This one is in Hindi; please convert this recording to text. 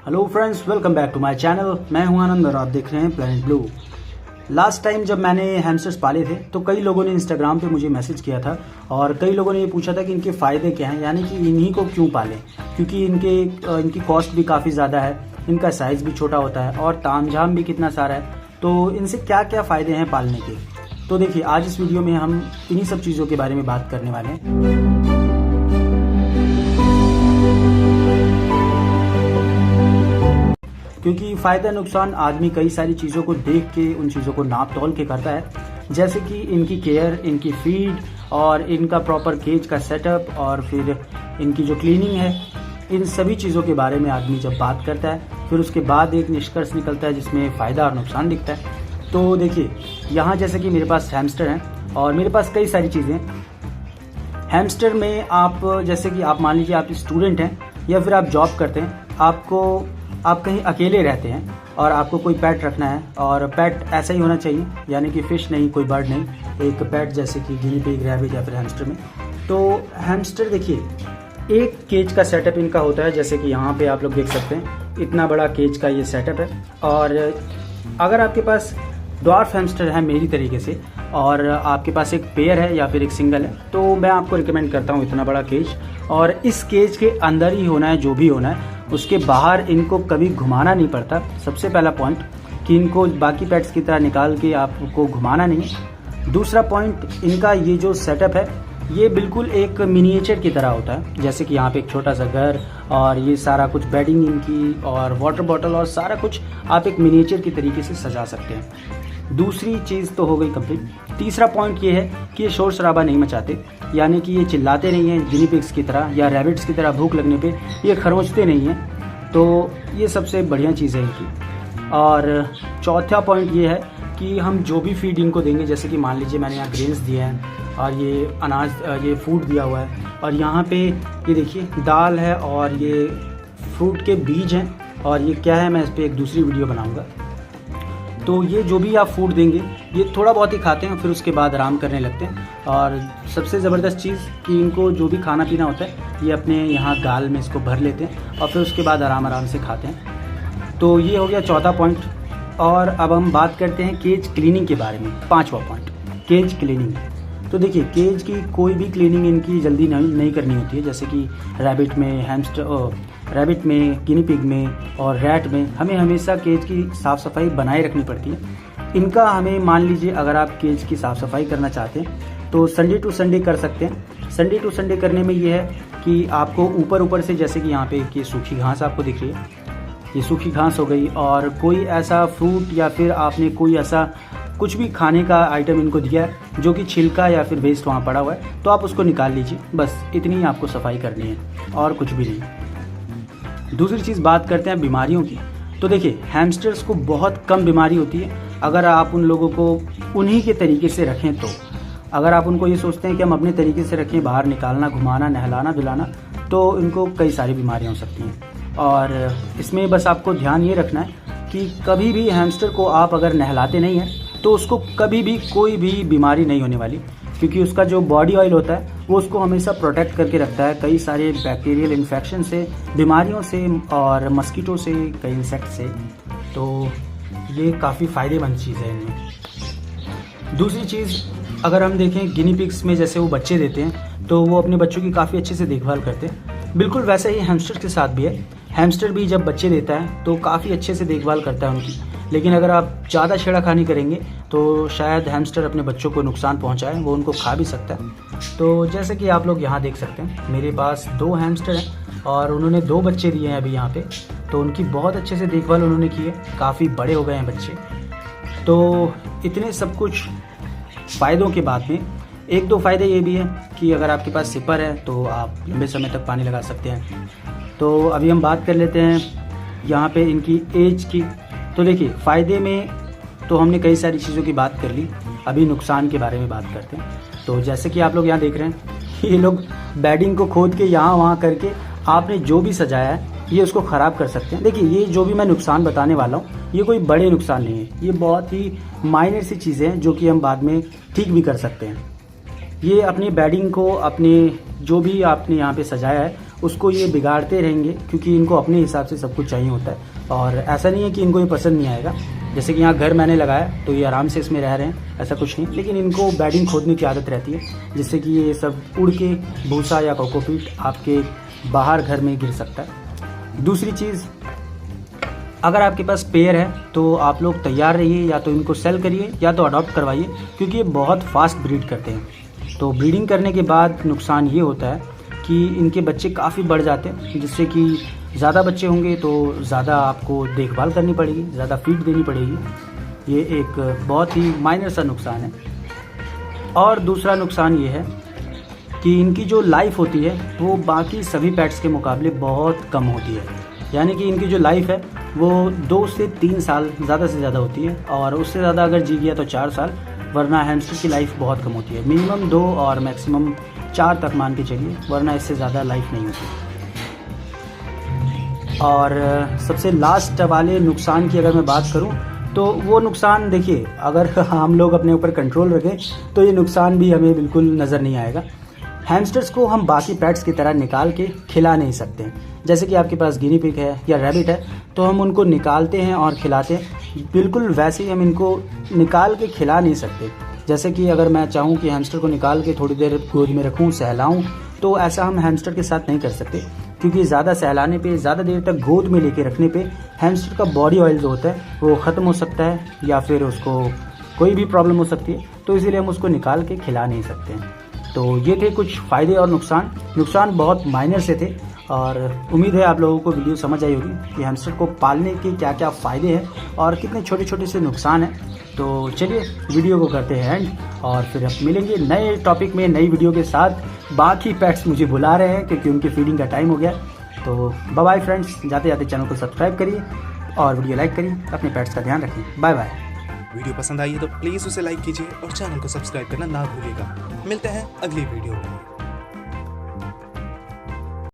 Hello friends, welcome back to my channel. मैं हूं आनंद और आप देख रहे हैं प्लैनेट ब्लू। लास्ट टाइम जब मैंने हैमस्टर्स पाले थे तो कई लोगों ने इंस्टाग्राम पे मुझे मैसेज किया था और कई लोगों ने ये पूछा था कि इनके फ़ायदे क्या हैं, यानी कि इन्हीं को क्यों पालें, क्योंकि इनकी कॉस्ट भी काफ़ी ज़्यादा है, इनका साइज़ भी छोटा होता है और तामझाम भी कितना सारा है। तो इनसे क्या क्या फ़ायदे हैं पालने के। तो देखिए, आज इस वीडियो में हम इन्हीं सब चीज़ों के बारे में बात करने वाले हैं। क्योंकि फ़ायदा नुकसान आदमी कई सारी चीज़ों को देख के उन चीज़ों को नाप तोल के करता है, जैसे कि इनकी केयर, इनकी फीड और इनका प्रॉपर केज का सेटअप और फिर इनकी जो क्लीनिंग है, इन सभी चीज़ों के बारे में आदमी जब बात करता है फिर उसके बाद एक निष्कर्ष निकलता है जिसमें फ़ायदा और नुकसान दिखता है। तो देखिए, यहाँ जैसे कि मेरे पास हैमस्टर हैं और मेरे पास कई सारी चीज़ें हैं। हैमस्टर में आप जैसे कि आप मान लीजिए आप स्टूडेंट हैं या फिर आप जॉब करते हैं, आप कहीं अकेले रहते हैं और आपको कोई पेट रखना है, और पेट ऐसा ही होना चाहिए, यानी कि फ़िश नहीं, कोई बर्ड नहीं, एक पेट जैसे कि गिनी पिग, रैबिट या फिर हैमस्टर में। तो हैमस्टर देखिए, एक केज का सेटअप इनका होता है, जैसे कि यहाँ पे आप लोग देख सकते हैं, इतना बड़ा केज का ये सेटअप है। और अगर आपके पास ड्वार्फ हैमस्टर है मेरी तरीके से और आपके पास एक पेयर है या फिर एक सिंगल है, तो मैं आपको रिकमेंड करता हूँ इतना बड़ा केज, और इस केज के अंदर ही होना है जो भी होना है, उसके बाहर इनको कभी घुमाना नहीं पड़ता। सबसे पहला पॉइंट कि इनको बाकी पेट्स की तरह निकाल के आपको घुमाना नहीं है। दूसरा पॉइंट, इनका ये जो सेटअप है ये बिल्कुल एक मिनिएचर की तरह होता है, जैसे कि यहाँ पे एक छोटा सा घर और ये सारा कुछ बेडिंग इनकी और वाटर बॉटल और सारा कुछ आप एक मिनिएचर की तरीके से सजा सकते हैं। दूसरी चीज़ तो हो गई कंप्लीट। तीसरा पॉइंट ये है कि ये शोर शराबा नहीं मचाते, यानी कि ये चिल्लाते नहीं हैं गिनी पिग्स की तरह या रैबिट्स की तरह। भूख लगने पे ये खरोंचते नहीं हैं, तो ये सबसे बढ़िया चीज़ है इनकी। और चौथा पॉइंट ये है कि हम जो भी फीड इनको देंगे, जैसे कि मान लीजिए मैंने यहाँ ग्रेन्स दिए हैं और ये अनाज, ये फूड दिया हुआ है, और यहाँ पे ये देखिए दाल है और ये फ्रूट के बीज हैं, और ये क्या है मैं इस पर एक दूसरी वीडियो बनाऊँगा। तो ये जो भी आप फूड देंगे ये थोड़ा बहुत ही खाते हैं, फिर उसके बाद आराम करने लगते हैं। और सबसे ज़बरदस्त चीज़ कि इनको जो भी खाना पीना होता है ये अपने यहाँ गाल में इसको भर लेते हैं और फिर उसके बाद आराम से खाते हैं। तो ये हो गया चौथा पॉइंट। और अब हम बात करते हैं केज क्लीनिंग के बारे में। पांचवा पॉइंट, केज क्लीनिंग। तो देखिए, केज की कोई भी क्लीनिंग इनकी जल्दी नहीं करनी होती है, जैसे कि रैबिट में, गिनी पिग में और रैट में हमें हमेशा केज की साफ़ सफाई बनाए रखनी पड़ती है। इनका हमें मान लीजिए अगर आप केज की साफ़ सफाई करना चाहते हैं तो संडे टू संडे कर सकते हैं। संडे टू संडे करने में ये है कि आपको ऊपर से, जैसे कि यहाँ पे ये सूखी घास आपको दिख रही है, ये सूखी घास हो गई, और कोई ऐसा फ्रूट या फिर आपने कोई ऐसा कुछ भी खाने का आइटम इनको दिया है जो कि छिलका या फिर वेस्ट वहाँ पड़ा हुआ है, तो आप उसको निकाल लीजिए। बस इतनी ही आपको सफाई करनी है और कुछ भी नहीं। दूसरी चीज़ बात करते हैं बीमारियों की। तो देखिए, हैमस्टर्स को बहुत कम बीमारी होती है अगर आप उन लोगों को उन्हीं के तरीके से रखें। तो अगर आप उनको ये सोचते हैं कि हम अपने तरीके से रखें, बाहर निकालना, घुमाना, नहलाना, धुलाना, तो इनको कई सारी बीमारियाँ हो सकती हैं। और इसमें बस आपको ध्यान ये रखना है कि कभी भी हैमस्टर को आप अगर नहलाते नहीं हैं तो उसको कभी भी कोई भी बीमारी नहीं होने वाली, क्योंकि उसका जो बॉडी ऑयल होता है वो उसको हमेशा प्रोटेक्ट करके रखता है कई सारे बैक्टीरियल इन्फेक्शन से, बीमारियों से और मस्कीटो से, कई इंसेक्ट से। तो ये काफ़ी फ़ायदेमंद चीज़ है इनमें। दूसरी चीज़, अगर हम देखें गिनी पिग्स में जैसे वो बच्चे देते हैं तो वो अपने बच्चों की काफ़ी अच्छे से देखभाल करते हैं। बिल्कुल वैसे ही हैमस्टर के साथ भी है। हैमस्टर भी जब बच्चे देता है तो काफ़ी अच्छे से देखभाल करता है उनकी, लेकिन अगर आप ज़्यादा छेड़ाखानी करेंगे तो शायद हैमस्टर अपने बच्चों को नुकसान पहुंचाए, वो उनको खा भी सकता है। तो जैसे कि आप लोग यहाँ देख सकते हैं, मेरे पास 2 हैमस्टर हैं और उन्होंने 2 बच्चे दिए हैं अभी यहाँ पे, तो उनकी बहुत अच्छे से देखभाल उन्होंने की है, काफ़ी बड़े हो गए हैं बच्चे। तो इतने सब कुछ फ़ायदों के बाद में एक दो फ़ायदे ये भी है कि अगर आपके पास सिपर है तो आप लंबे समय तक पानी लगा सकते हैं। तो अभी हम बात कर लेते हैं यहाँ पे इनकी एज की। तो देखिए, फ़ायदे में तो हमने कई सारी चीज़ों की बात कर ली, अभी नुकसान के बारे में बात करते हैं। तो जैसे कि आप लोग यहाँ देख रहे हैं, ये लोग बेडिंग को खोद के यहाँ वहाँ करके आपने जो भी सजाया है ये उसको ख़राब कर सकते हैं। देखिए, ये जो भी मैं नुकसान बताने वाला हूँ ये कोई बड़े नुकसान नहीं है, ये बहुत ही माइनर सी चीज़ें हैं जो कि हम बाद में ठीक भी कर सकते हैं। ये अपनी बेडिंग को, अपने जो भी आपने यहाँ पे सजाया है उसको ये बिगाड़ते रहेंगे, क्योंकि इनको अपने हिसाब से सब कुछ चाहिए होता है। और ऐसा नहीं है कि इनको ये पसंद नहीं आएगा। जैसे कि यहाँ घर मैंने लगाया तो ये आराम से इसमें रह रहे हैं, ऐसा कुछ नहीं, लेकिन इनको बेडिंग खोदने की आदत रहती है, जिससे कि ये सब उड़ के भूसा या कोकोपीट आपके बाहर घर में गिर सकता है। दूसरी चीज़, अगर आपके पास पेयर है तो आप लोग तैयार रहिए, या तो इनको सेल करिए या तो अडॉप्ट करवाइए, क्योंकि ये बहुत फास्ट ब्रीड करते हैं। तो ब्रीडिंग करने के बाद नुकसान ये होता है कि इनके बच्चे काफ़ी बढ़ जाते हैं, जिससे कि ज़्यादा बच्चे होंगे तो ज़्यादा आपको देखभाल करनी पड़ेगी, ज़्यादा फीड देनी पड़ेगी। ये एक बहुत ही माइनर सा नुकसान है। और दूसरा नुकसान ये है कि इनकी जो लाइफ होती है वो बाकी सभी पेट्स के मुकाबले बहुत कम होती है। यानी कि इनकी जो लाइफ है वो 2 से 3 साल ज़्यादा से ज़्यादा होती है, और उससे ज़्यादा अगर जी गया तो 4 साल, वरना हैमस्टर की लाइफ बहुत कम होती है। मिनिमम 2 और मैक्सिमम 4 तक मान के चलिए, वरना इससे ज़्यादा लाइफ नहीं होती। और सबसे लास्ट वाले नुकसान की अगर मैं बात करूं तो वो नुकसान, देखिए, अगर हम लोग अपने ऊपर कंट्रोल रखें तो ये नुकसान भी हमें बिल्कुल नज़र नहीं आएगा। हैमस्टर्स को हम बाकी पेट्स की तरह निकाल के खिला नहीं सकते। जैसे कि आपके पास गिनी पिग है या रैबिट है तो हम उनको निकालते हैं और खिलाते हैं, बिल्कुल वैसे ही हम इनको निकाल के खिला नहीं सकते। जैसे कि अगर मैं चाहूँ कि हैमस्टर को निकाल के थोड़ी देर गोद में रखूँ, सहलाऊँ, तो ऐसा हम हैमस्टर के साथ नहीं कर सकते, क्योंकि ज़्यादा सहलाने पे, ज़्यादा देर तक गोद में लेके रखने पे हैमस्टर का बॉडी ऑयल जो होता है वो ख़त्म हो सकता है, या फिर उसको कोई भी प्रॉब्लम हो सकती है। तो इसीलिए हम उसको निकाल के खिला नहीं सकते हैं। तो ये थे कुछ फ़ायदे और नुकसान बहुत माइनर से थे, और उम्मीद है आप लोगों को वीडियो समझ आई होगी कि हैमस्टर को पालने के क्या क्या फ़ायदे हैं और कितने छोटे छोटे से नुकसान हैं। तो चलिए वीडियो को करते हैं एंड, और फिर अब मिलेंगे नए टॉपिक में, नई वीडियो के साथ। बाकी पेट्स मुझे बुला रहे हैं क्योंकि उनकी फीडिंग का टाइम हो गया। तो बाय बाय फ्रेंड्स, जाते जाते चैनल को सब्सक्राइब करिए और वीडियो लाइक करिए। अपने पेट्स का ध्यान रखिए। Bye bye. वीडियो पसंद आई है तो प्लीज़ उसे लाइक कीजिए और चैनल को सब्सक्राइब करना ना भूलिएगा। मिलते हैं अगली वीडियो में।